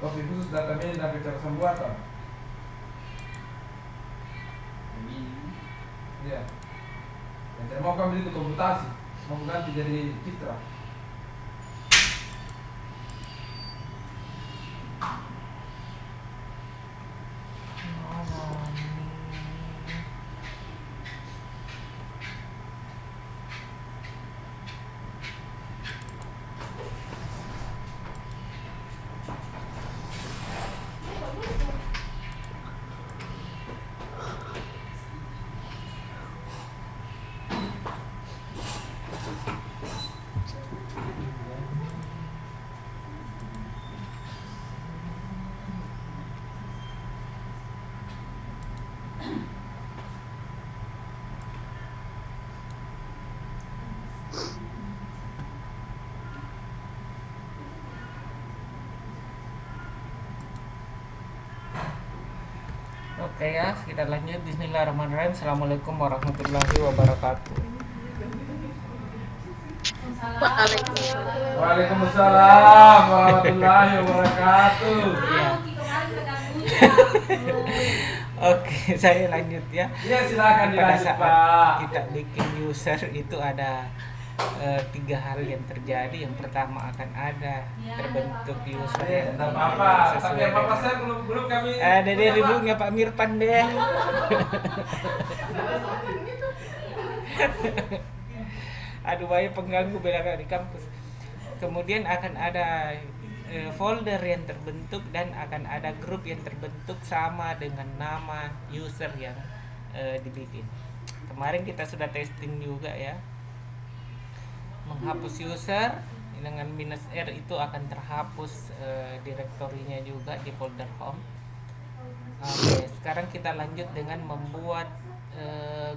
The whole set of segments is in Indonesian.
Kopi khusus data mini dan kecerdasan buatan. Iya. Dan saya mau kami itu komputasi, mau ganti jadi citra. Oke ya, kita lanjut. Bismillahirrahmanirrahim. Assalamualaikum warahmatullahi wabarakatuh. Waalaikumsalam warahmatullahi wabarakatuh. Ya. Oke, saya lanjut ya. Iya silakan Pada dilanjut saat Pak. kita bikin user itu ada 3 hal yang terjadi. Yang pertama akan ada terbentuk user yang Tidak apa-apa, tapi sesuai apa-apa dengan- saya belum kami. ada deh ibunya Pak Mirpan deh. Aduh, banyak pengganggu beda di kampus. Kemudian akan ada folder yang terbentuk dan akan ada grup yang terbentuk sama dengan nama user yang dibikin. Kemarin kita sudah testing juga ya. Menghapus user dengan -R itu akan terhapus direktorinya juga di folder home. Oke, sekarang kita lanjut dengan membuat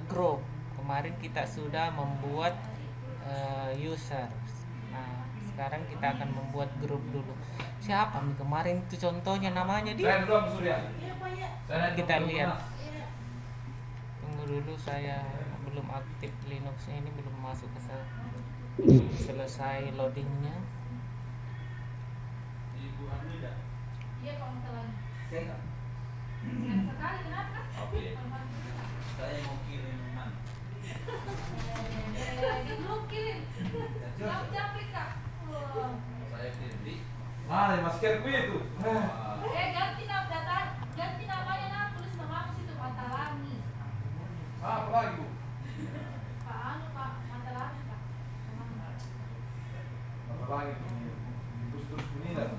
group. Kemarin kita sudah membuat user. Nah, sekarang kita akan membuat grup dulu. Siapa nih kemarin itu contohnya namanya dia? Saya dulu Pak Surya. Kita lihat. Tunggu dulu, saya belum aktif Linuxnya, ini belum masuk ke selesai loadingnya. Iya kalau masalah Saya sekali kenapa? Oke. Saya mau kirim mana? Di grup kirim. Jawab japri kak. Saya kirim di. mana maskerku itu? Ganti namanya nah tulis nama situ Matalani. Apa lagi Bu? Pak Matalani kak. Apa lagi? Terus bunyi dah.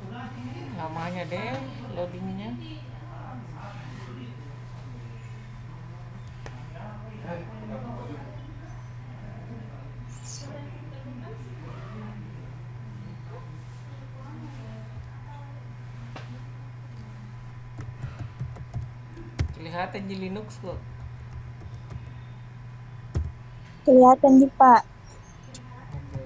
Namanya deh loadingnya. Apa baju? Kelihatan di Linux kok. Kelihatan di Pak. Oke.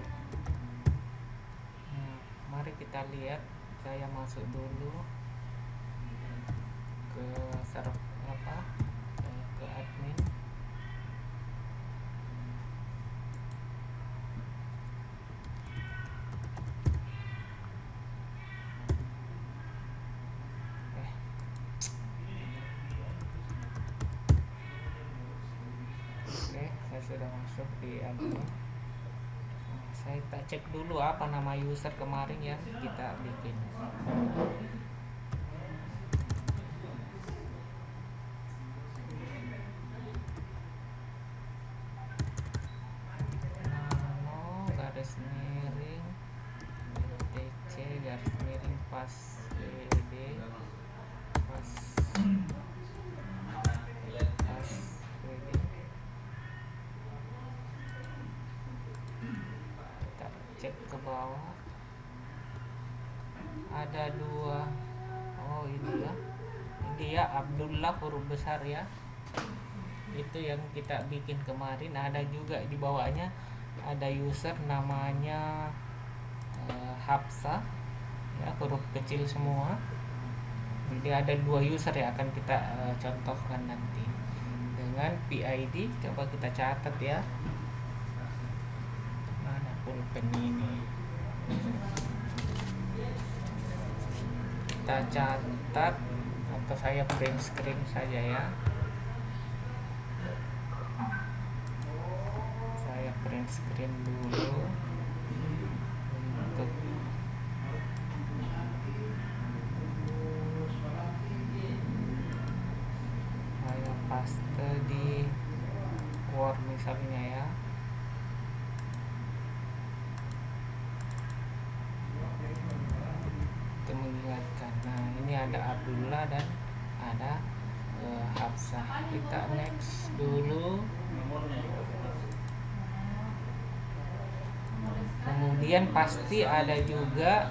Nah, mari kita lihat. Saya masuk dulu ke server ke admin. Oke, saya sudah masuk di admin. Saya cek dulu apa nama user kemarin yang kita bikin. Nano garis miring TC garis miring pas WD pas WD. Kita cek ke bawah, ada 2. Oh ini ya, ini ya Abdullah huruf besar ya, itu yang kita bikin kemarin. Ada juga di bawahnya ada user namanya Hafsa ya, huruf kecil semua. Jadi ada 2 user yang akan kita contohkan nanti dengan PID. Coba kita catat ya, mana pulpen ini. kita catat atau saya print screen saja ya. Saya print screen dulu untuk saya paste di Word misalnya ya. Untuk mengingatkan. Nah, ini ada Abdullah dan ada Hafsah. Kita next dulu. Kemudian pasti ada juga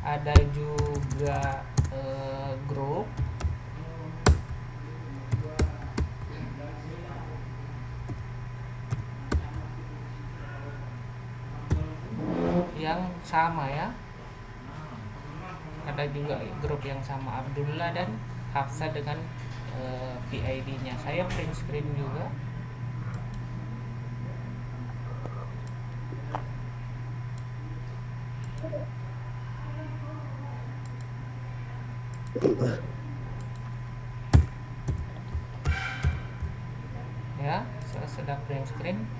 ada juga grup yang sama ya. Ada juga grup yang sama Abdullah dan Hafsah dengan PID-nya. Saya print screen juga. Ya, saya sudah print screen.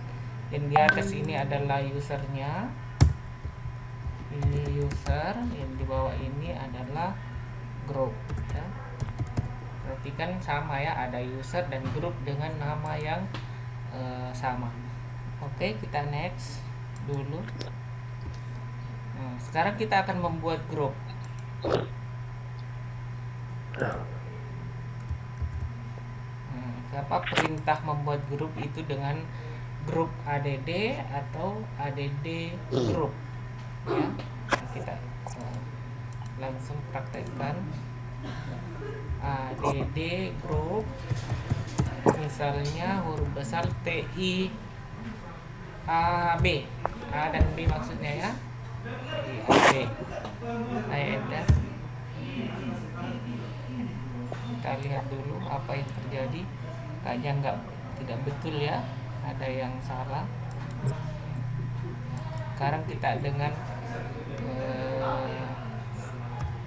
Dan di atas ini adalah usernya. Ini user, yang di bawah ini adalah grup ya. Perhatikan sama ya, ada user dan grup dengan nama yang sama. Oke, kita next dulu. Nah, sekarang kita akan membuat grup. Apa perintah membuat grup itu dengan grup add atau add grup ya. Kita langsung praktekkan add grup, misalnya huruf besar TI AB, A dan B maksudnya ya, TI AB. Saya enter. Kita lihat dulu apa yang terjadi. Kayaknya tidak betul ya, ada yang salah. Sekarang kita dengan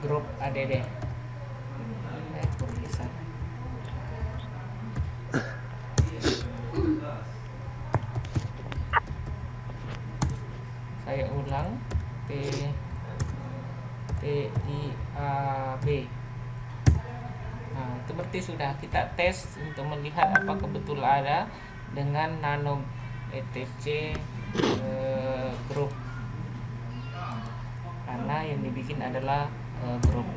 grup ADD. Tulisan. Saya ulang TIAB. Nah, seperti sudah kita tes untuk melihat apakah betul ada dengan nano etc grup, karena yang dibikin adalah grup.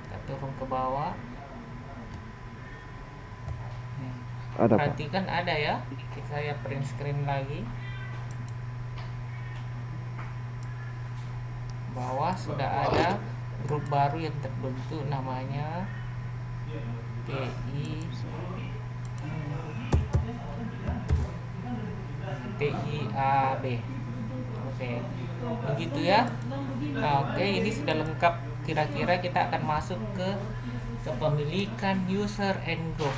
Kita turun ke bawah. Ada, perhatikan Pak. Ada ya. Saya print screen lagi. Bawah sudah ada grup baru yang terbentuk, namanya TIAB. Oke, begitu ya. Nah, oke, ini sudah lengkap. Kira-kira kita akan masuk ke kepemilikan user and group.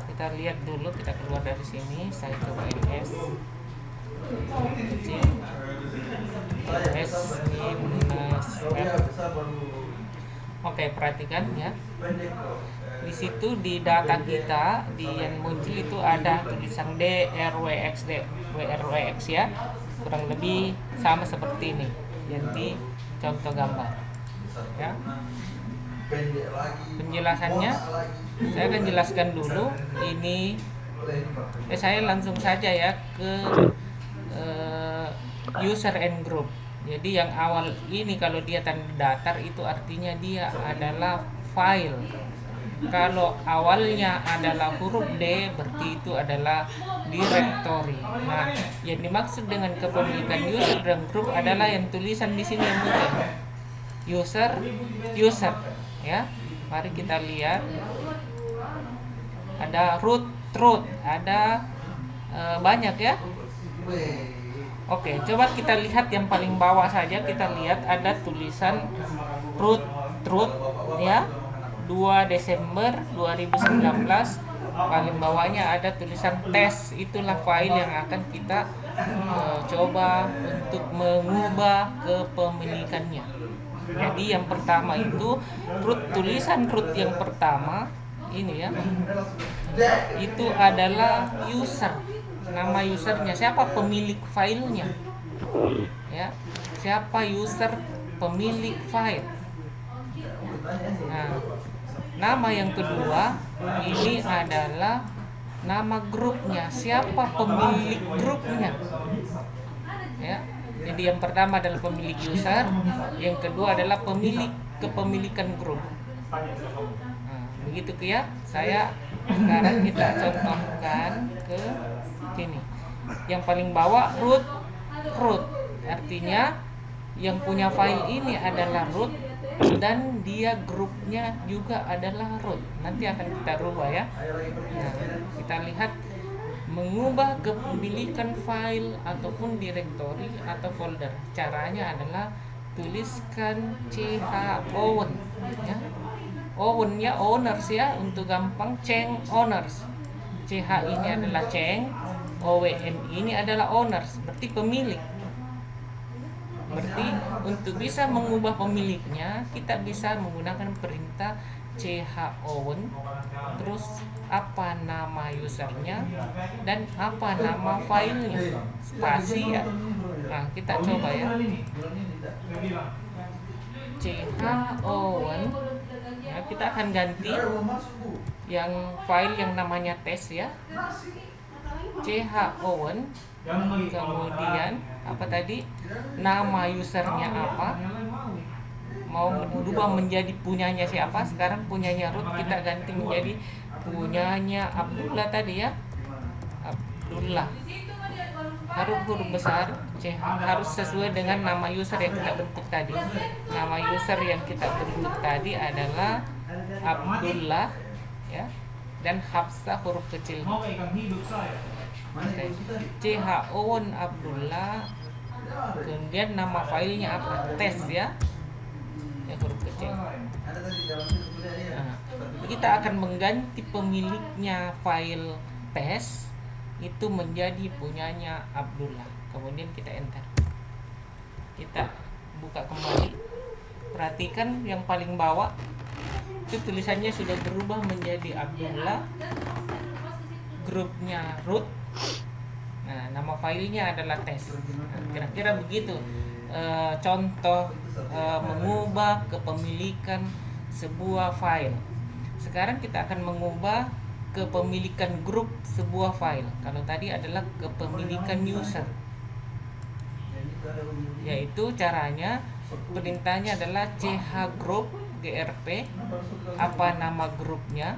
Kita lihat dulu, kita keluar dari sini. Saya coba ls Oke, perhatikan ya. Di situ di data kita di yang muncul itu ada tulisan DRWX ya. Kurang lebih sama seperti ini yang di contoh gambar. Ya. Penjelasannya saya akan jelaskan dulu. Ini saya langsung saja ya ke user and group. Jadi yang awal ini kalau dia tanda datar itu artinya dia adalah file. Kalau awalnya adalah huruf D berarti itu adalah directory. Nah, yang dimaksud dengan kepemilikan user dan group adalah yang tulisan di sini yang muncul. User ya. Mari kita lihat. Ada root, ada banyak ya. Oke, coba kita lihat yang paling bawah saja. Kita lihat ada tulisan root ya, 2 Desember 2019. Paling bawahnya ada tulisan tes. Itulah file yang akan kita coba untuk mengubah kepemilikannya. Jadi yang pertama itu tulisan root yang pertama ini ya, itu adalah user, nama usernya, siapa pemilik filenya ya, siapa user pemilik file. Nah, nama yang kedua ini adalah nama grupnya, siapa pemilik grupnya ya. Jadi yang pertama adalah pemilik user, yang kedua adalah pemilik kepemilikan grup. Nah, begitu ya. Sekarang kita contohkan ke sini. Yang paling bawah root, artinya yang punya file ini adalah root dan dia grupnya juga adalah root. Nanti akan kita rubah ya. Nah, kita lihat mengubah kepemilikan file ataupun direktori atau folder. Caranya adalah tuliskan chown ya. Own ya, owners ya, untuk gampang ceng owners. Ch ini adalah ceng, own ini adalah owners, berarti pemilik. Berarti untuk bisa mengubah pemiliknya kita bisa menggunakan perintah chown, terus apa nama usernya dan apa nama filenya, spasi ya. Nah, kita coba ya, chown ya, kita akan ganti yang file yang namanya tes ya, chown, kemudian apa tadi, nama usernya apa, mau berubah menjadi punyanya siapa. Sekarang punyanya root kita ganti menjadi punyanya Abdullah tadi ya, Abdullah. Harus huruf besar, harus sesuai dengan nama user yang kita bentuk tadi. Nama user yang kita bentuk tadi adalah Abdullah ya, dan Hafsah huruf kecil. chown Abdullah, kemudian nama filenya apa, tes ya, yang huruf kecil. Nah, kita akan mengganti pemiliknya file tes itu menjadi punyanya Abdullah. Kemudian kita enter, kita buka kembali, perhatikan yang paling bawah itu tulisannya sudah berubah menjadi Abdullah, grupnya root. Nah, nama filenya adalah tes. Nah, kira-kira begitu contoh mengubah kepemilikan sebuah file. Sekarang kita akan mengubah kepemilikan grup sebuah file. Kalau tadi adalah kepemilikan user, yaitu caranya, perintahnya adalah chgroup grp, apa nama grupnya,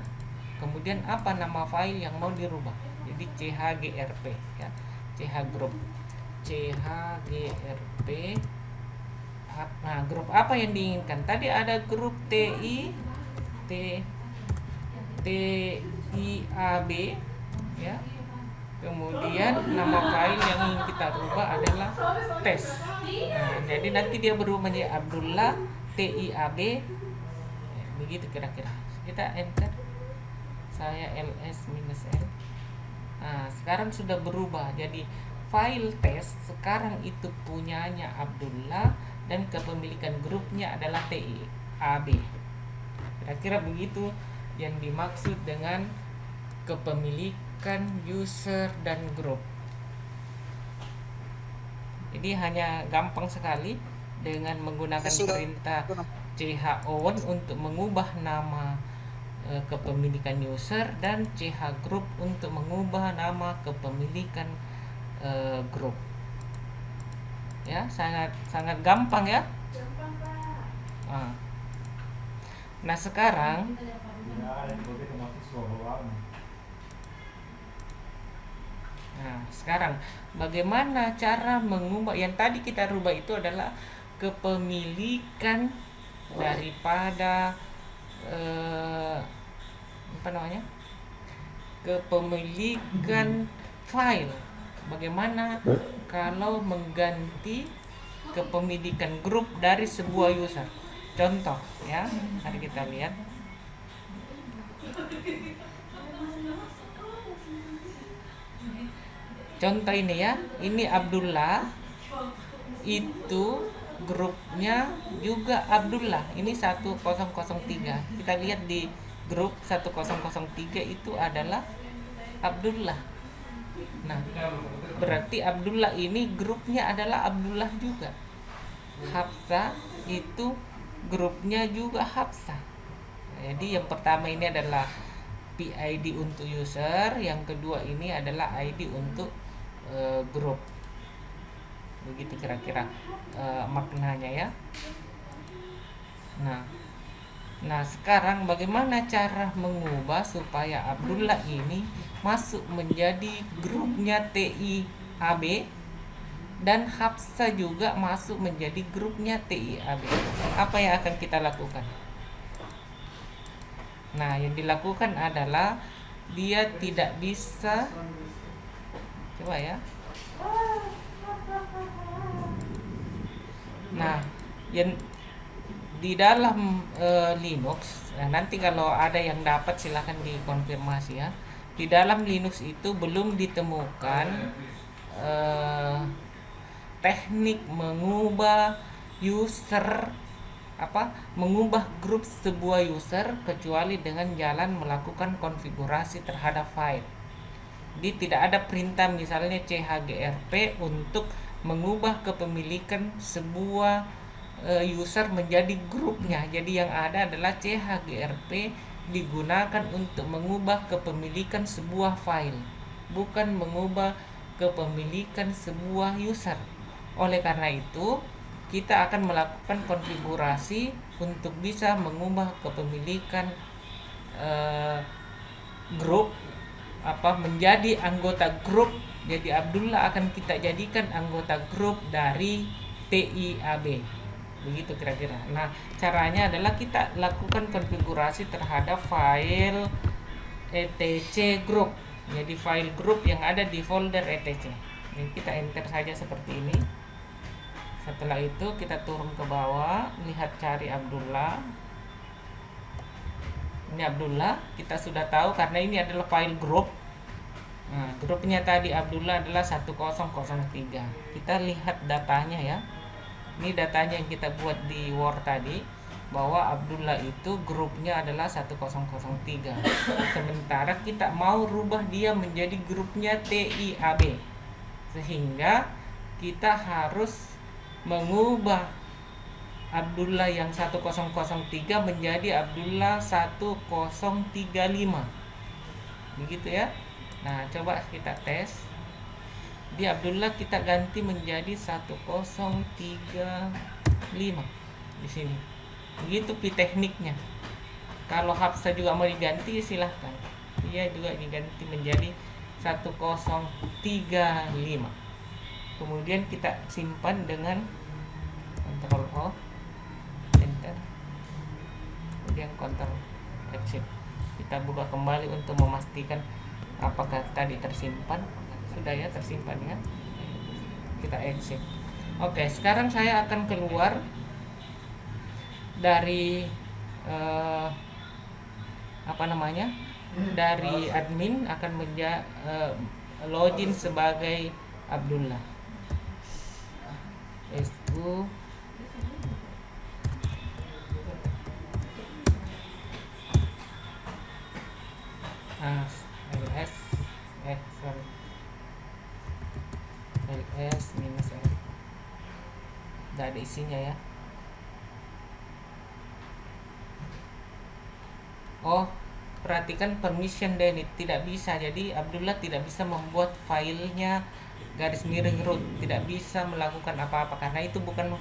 kemudian apa nama file yang mau dirubah. Jadi chgrp ya, chgroup, nah grup apa yang diinginkan. Tadi ada grup TIAB ya, kemudian nama file yang ingin kita rubah adalah tes. Nah, jadi nanti dia berubah menjadi Abdullah TIAB ya, begitu kira-kira. Kita enter, saya ls-n. Nah, sekarang sudah berubah jadi file tes sekarang itu punyanya Abdullah dan kepemilikan grupnya adalah TIAB. Kira-kira begitu yang dimaksud dengan kepemilikan user dan grup. Jadi hanya gampang sekali dengan menggunakan perintah chown untuk mengubah nama kepemilikan user dan chgroup untuk mengubah nama kepemilikan grup. Ya, sangat gampang ya. Nah, sekarang bagaimana cara mengubah yang tadi kita rubah itu adalah kepemilikan daripada kepemilikan file. Bagaimana kalau mengganti kepemilikan grup dari sebuah user? Contoh ya, mari kita lihat. contoh ini ya, ini Abdullah, itu grupnya juga Abdullah, ini 1003. Kita lihat di grup 1003 itu adalah Abdullah. Nah, berarti Abdullah ini grupnya adalah Abdullah juga. Hafsah itu grupnya juga Hafsah. Jadi yang pertama ini adalah PID untuk user, yang kedua ini adalah ID untuk grup. Begitu kira-kira maknanya ya. Nah sekarang bagaimana cara mengubah supaya Abdullah ini masuk menjadi grupnya TIAB dan Hafsah juga masuk menjadi grupnya TIAB? Apa yang akan kita lakukan? Nah, yang dilakukan adalah dia tidak bisa, coba ya. Nah, yang di dalam Linux, nanti kalau ada yang dapat silahkan dikonfirmasi ya. Di dalam Linux itu belum ditemukan teknik mengubah user, mengubah grup sebuah user kecuali dengan jalan melakukan konfigurasi terhadap file. Jadi tidak ada perintah misalnya chgrp untuk mengubah kepemilikan sebuah user menjadi grupnya. Jadi yang ada adalah chgrp digunakan untuk mengubah kepemilikan sebuah file, bukan mengubah kepemilikan sebuah user. Oleh karena itu, kita akan melakukan konfigurasi untuk bisa mengubah kepemilikan grup menjadi anggota grup. Jadi Abdullah akan kita jadikan anggota grup dari TIAB. Begitu kira-kira. Nah, caranya adalah kita lakukan konfigurasi terhadap file etc group. Jadi file grup yang ada di folder etc. Jadi kita enter saja seperti ini. Setelah itu kita turun ke bawah, lihat cari Abdullah. Ini Abdullah, kita sudah tahu karena ini adalah file grup. Nah, grupnya tadi Abdullah adalah 1003. Kita lihat datanya ya. Ini datanya yang kita buat di Word tadi, bahwa Abdullah itu grupnya adalah 1003. Sementara kita mau rubah dia menjadi grupnya TIAB. Sehingga kita harus mengubah Abdullah yang 1003 menjadi Abdullah 1035. Begitu ya. Nah, coba kita tes. Di Abdullah kita ganti menjadi 1035 di sini. Begitu tekniknya. Kalau Hafsah juga mau diganti silahkan. Dia juga diganti menjadi 1035. Kemudian kita simpan dengan Ctrl O, Enter, kemudian Ctrl Exit. Kita buka kembali untuk memastikan apakah tadi tersimpan. Sudah ya, tersimpan ya. Kita exit. Oke, sekarang saya akan keluar dari dari admin, akan login sebagai Abdullah. SU ls minus l. Tidak ada isinya ya. Oh, perhatikan permission dan tidak bisa. Jadi Abdullah tidak bisa membuat filenya garis miring root, tidak bisa melakukan apa-apa karena itu bukan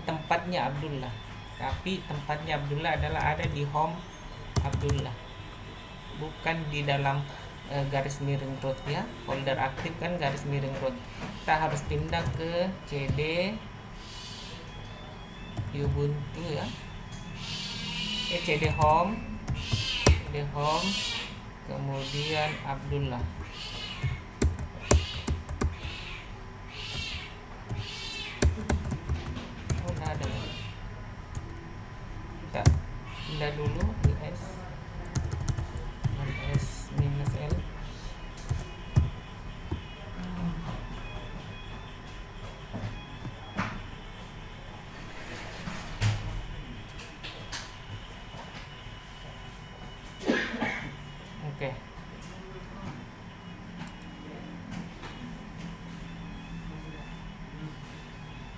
tempatnya Abdullah. Tapi tempatnya Abdullah adalah ada di home Abdullah, bukan di dalam garis miring root ya. Folder aktif kan garis miring root. Kita harus pindah ke CD Ubuntu ya. CD home, kemudian Abdullah. Ada. Kita pindah dulu ls minus l.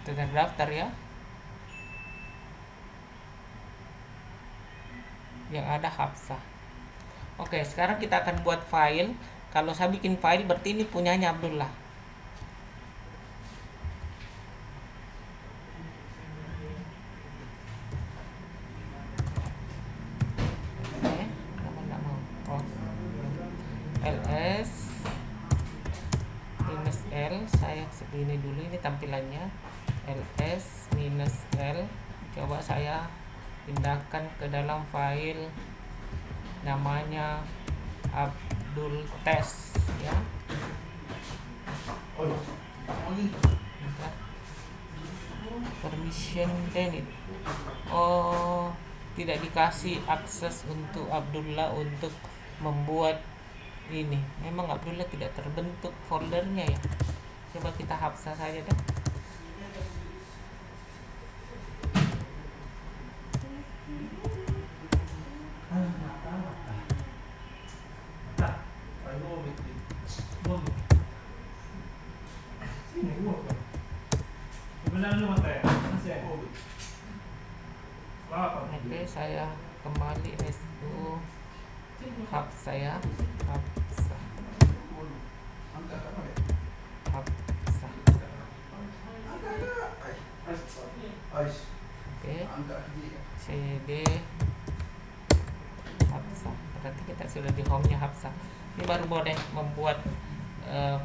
terdaftar ya, yang ada Hafsah. Oke, sekarang kita akan buat file. Kalau saya bikin file berarti ini punyanya Abdullah. Oke, nama enggak mau. Oh, ls minus l, saya segini dulu, ini tampilannya ls minus l. Coba saya pindahkan ke dalam file namanya Abdul Test ya. Bentar. Permission denied. Oh, tidak dikasih akses untuk Abdullah untuk membuat ini. Memang Abdullah tidak terbentuk foldernya ya. Coba kita hapus saja deh. Oke, saya kembali S2 hub saya Hafsah. Oke, CD Hafsah. Berarti kita sudah di home-nya Hafsah. Ini baru boleh membuat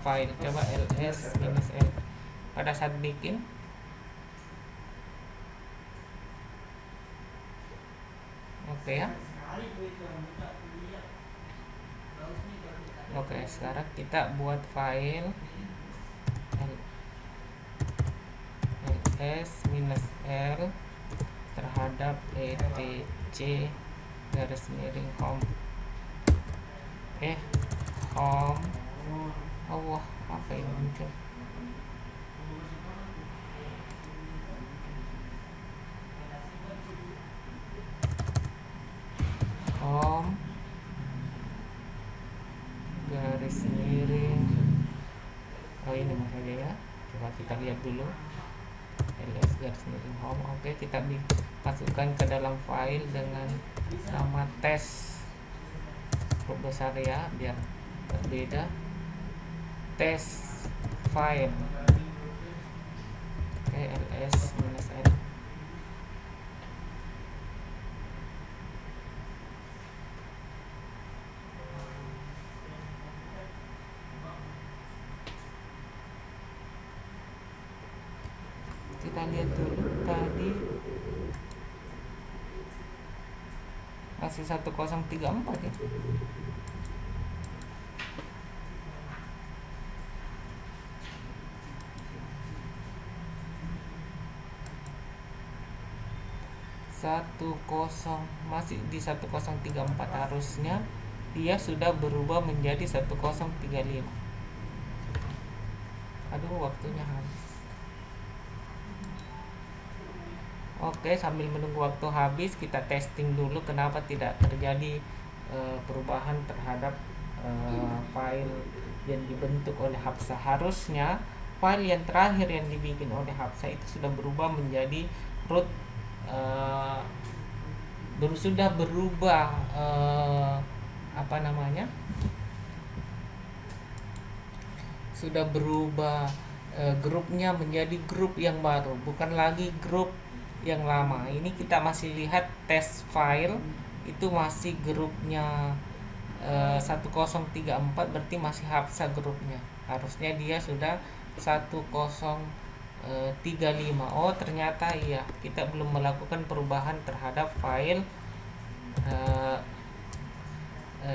file. Coba ls-l. Pada saat bikin, oke ya. Oke, sekarang kita buat file ls-l terhadap etc garis miring home. Home. Allah, apa ini muncul? Home garis miring. Oh, ini maksudnya ya. Coba kita lihat dulu. ls garis miring home. Oke, kita masukkan ke dalam file dengan nama tes huruf besar ya, biar berbeda. Test file. Oke, ls minus l. Kita lihat dulu tadi masih 1034 ya. Masih di 1034, harusnya dia sudah berubah menjadi 1035. Aduh, waktunya habis. Oke, sambil menunggu waktu habis, kita testing dulu kenapa tidak terjadi perubahan terhadap file yang dibentuk oleh Hafsah. Harusnya file yang terakhir yang dibikin oleh Hafsah itu sudah berubah menjadi root, sudah berubah sudah berubah grupnya menjadi grup yang baru, bukan lagi grup yang lama. Ini kita masih lihat test file itu masih grupnya 1034, berarti masih Hafsah grupnya. Harusnya dia sudah 1035. Oh, ternyata iya, kita belum melakukan perubahan terhadap file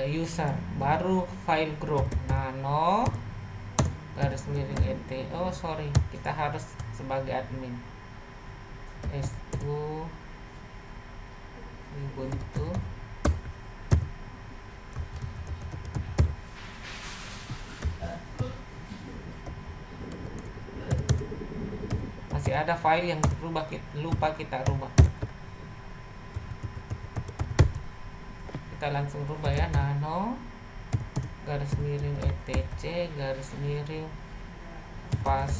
user, baru file group nano garis miring nt. Oh sorry, kita harus sebagai admin S2 Ubuntu. Masih ada file yang lupa kita rubah. Kita langsung rubah ya, nano garis miring etc garis miring pas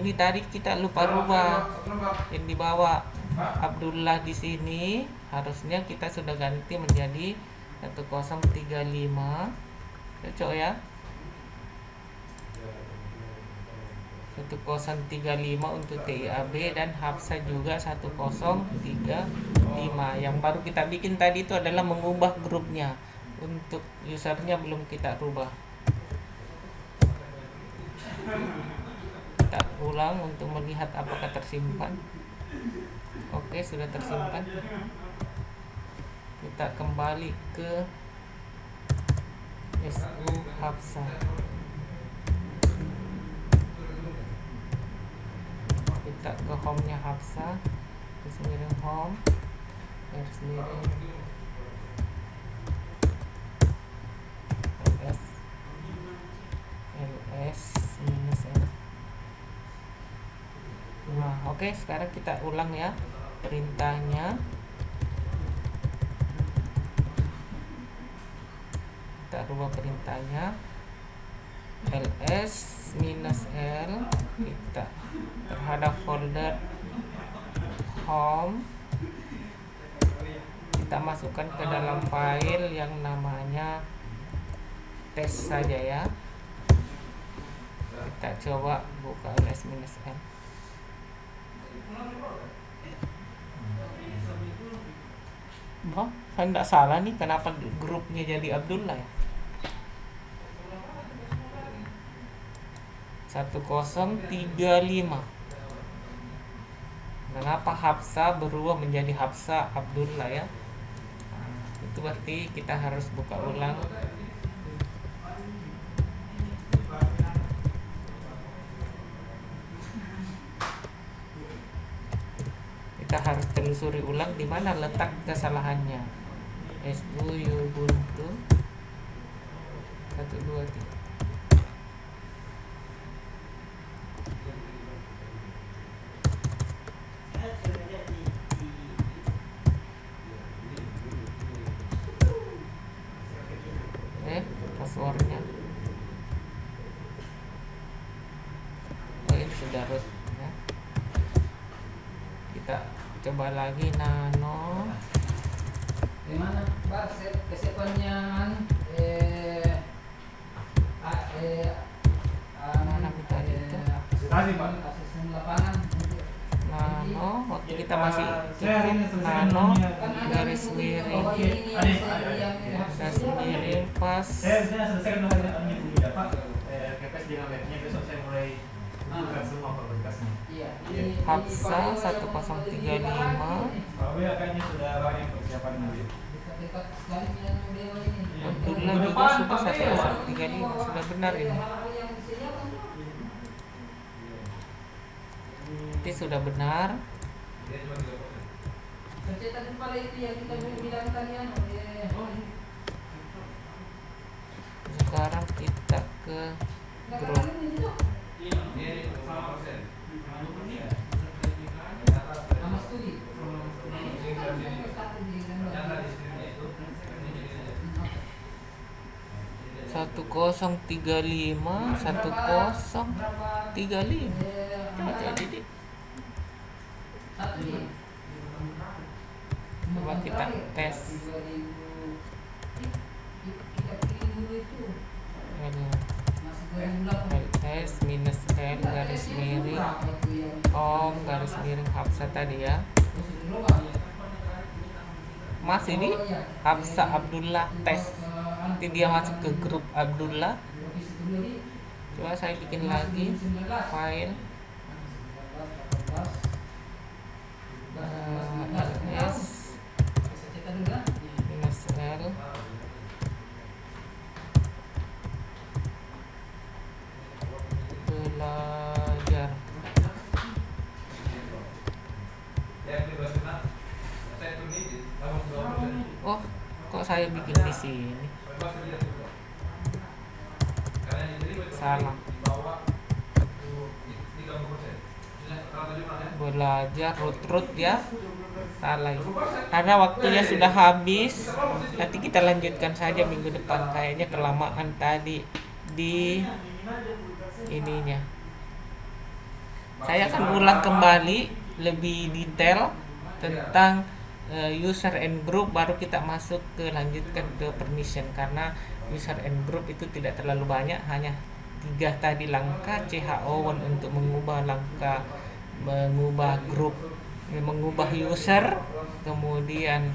ini tadi kita lupa rubah yang di bawah Abdullah di sini, harusnya kita sudah ganti menjadi 1035. Cocok ya. 1035 untuk TIAB dan Hafsa juga 1035. Yang baru kita bikin tadi itu adalah mengubah grupnya. Untuk usernya belum kita rubah. Kita ulang untuk melihat apakah tersimpan. Oke, sudah tersimpan. Kita kembali ke SU Hafsa. Kita ke home-nya Hafsa, garis miring home, garis miring ls minus l. Nah, oke, sekarang kita ulang ya perintahnya. Kita rubah perintahnya. ls minus l, kita terhadap folder home, kita masukkan ke dalam file yang namanya tes saja ya. Kita coba buka ls minus l. Saya tidak salah nih, kenapa grupnya jadi Abdullah ya? 1035. Kenapa Hafsa berubah menjadi Hafsa Abdullah ya? Nah, itu berarti kita harus buka ulang. Kita harus telusuri ulang di mana letak kesalahannya. SU Ubuntu 123. Passwordnya. Oh, ini sudah root ya. Kita coba lagi nano. Gimana Pak kesiapannya Mana minta itu? asisten lapangan Nano, waktu kita masih nano garis miring pas Saya selesaikan hari ini ya Pak. Kepes dengan webnya, besok saya mulai buka semua berkasnya. Hafsa 1035. Kalau ya kayaknya sudah banyak persiapan nanti. Abdullah juga sudah 1035, sudah benar ini. Ini sudah benar. Pencetak kepala itu yang kita bilang tadi Sekarang kita ke grup. nama studi. 1035 1035. Coba jadi. Coba kita tes. ls minus l garis miring garis miring Hafsa tadi ya. Mas ini Hafsa Abdullah tes. Nanti dia masuk ke grup Abdullah. Coba saya bikin lagi file ls minus l belajar. Oh, kok saya bikin di sini? Salah. Belajar root ya. Salah. Karena waktunya sudah habis. Nanti kita lanjutkan saja minggu depan. Kayaknya kelamaan tadi di ininya. Saya akan ulang kembali lebih detail tentang user and group, baru kita masuk ke lanjutkan ke permission, karena user and group itu tidak terlalu banyak, hanya 3 tadi langkah. CHO1 untuk mengubah langkah mengubah grup, mengubah user, kemudian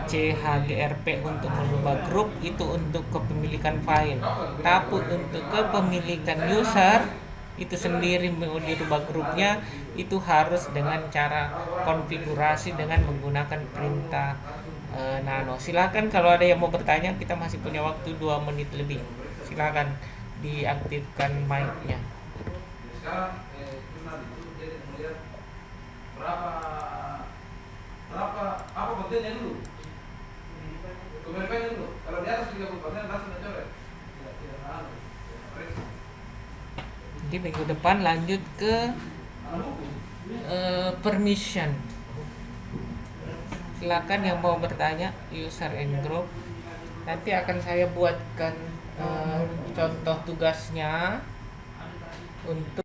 CHGRP untuk mengubah grup, itu untuk kepemilikan file. Tapi untuk kepemilikan user itu sendiri mau dirubah grupnya, itu harus dengan cara konfigurasi dengan menggunakan perintah nano. Silakan kalau ada yang mau bertanya, kita masih punya waktu 2 menit lebih. Silakan diaktifkan mic-nya. Sekarang jurnal itu jadi melihat apa kontennya dulu. Kemerdekaan dulu. Kalau di atas 30% langsung mencoret. Jadi minggu depan lanjut ke permission. Silakan yang mau bertanya, user and group. Nanti akan saya buatkan contoh tugasnya untuk